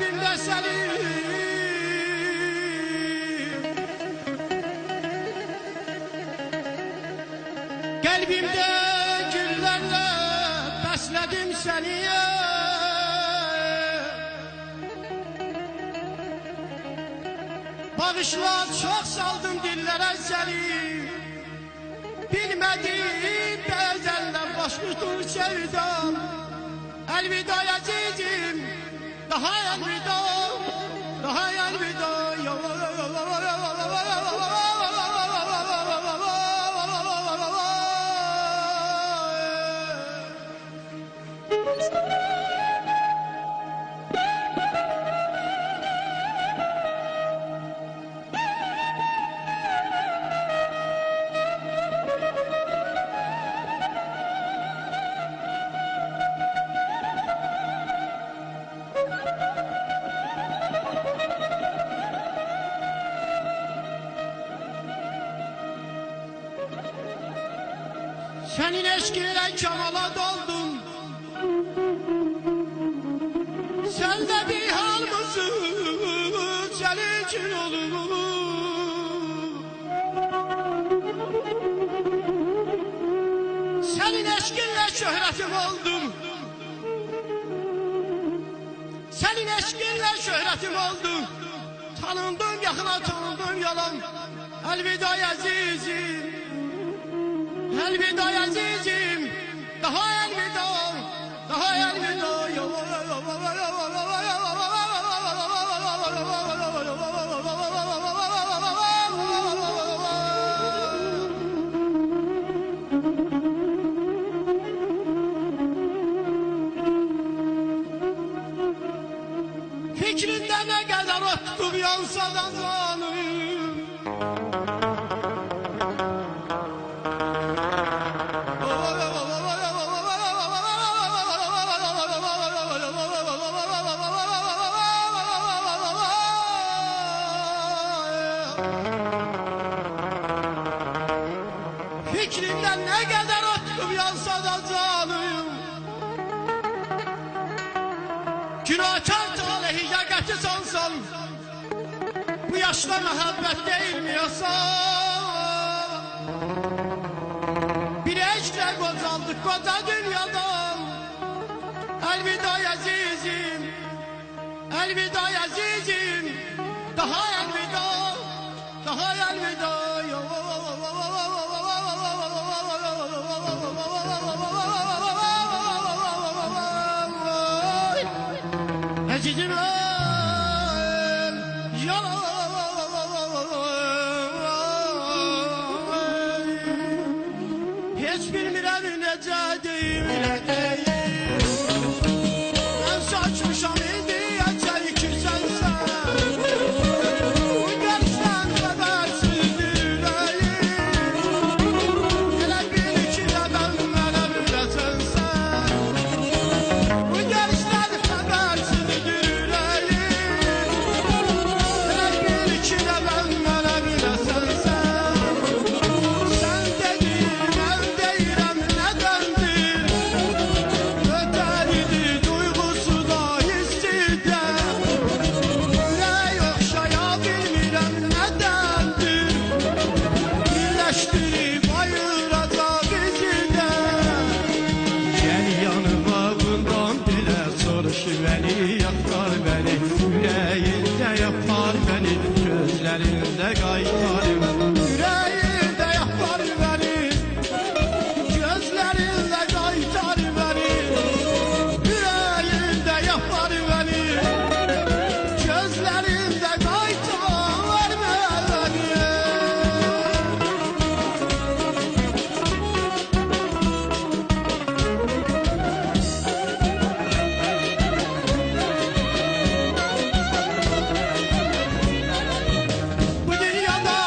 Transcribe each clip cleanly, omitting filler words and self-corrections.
Kalbimde senin, kalbimde güllerle besledim seni. Bağışla, çok saldım dillere seni. Bilmedim bezenler başlıdır sevdam. Elvida azizim, daha elvida, daha elvida. Senin eşkiyle kamala doldum. Sen de bir hal mısın? Senin için olur. Senin eşkinle şöhretim oldum. Senin eşkinle şöhretim oldum. Tanındım yakına, tanındım yalan. Elvida azizim, elvida azizim, daha elvida, daha elvida. Fikrinde ne kadar ottum yansa da zanım. Fikrimden ne kadar otkum yansa da canım. Günahkar talehi yakati sansan, bu yaşta mehabbet değil mi yasan? Bir eşle gocaldık koca dünyadan. Elvida azizim, elvida azizim, daha elvida, daha elvida. Azizim yalan, hiç bilmirəm necə deyim, elə deyim. Ben saçmışam indi əcəyi ki sənsən. Bu görsən qədərsizdir ürəyim. Elə bil ki də mən mənə biləcəksən. Bu görsən qədərsizdir ürəyim. Elə bil ki də mən mənə biləcəksən. Sən dedin, mən deyirəm nədəndir. Ötəridir duyğusu da hissi də. Ürək oxşaya bilmirəm nədəndir. Birləşdirib ayıracaq bizi də. Gəl yanıma bundan belə soruş məni, yaxar məni. Ürəyində yapar məni, gözlərində qaytar məni. Ürəyində yapar məni, gözlərində qaytar məni. Ürəyində yapar məni, gözlərində qaytar məni. Bu dünyada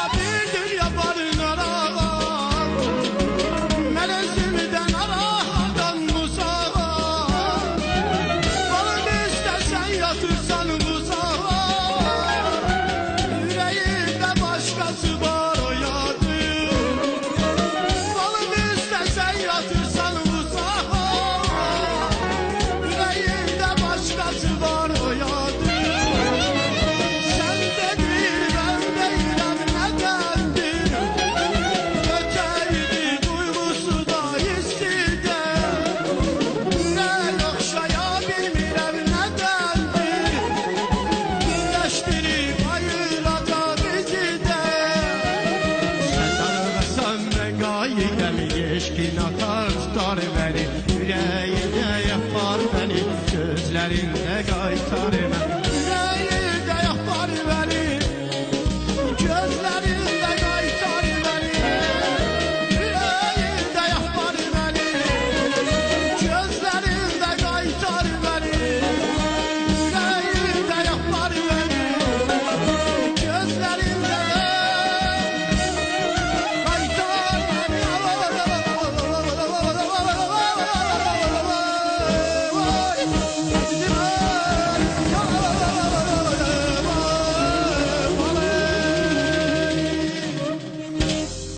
ellerinde kaytarım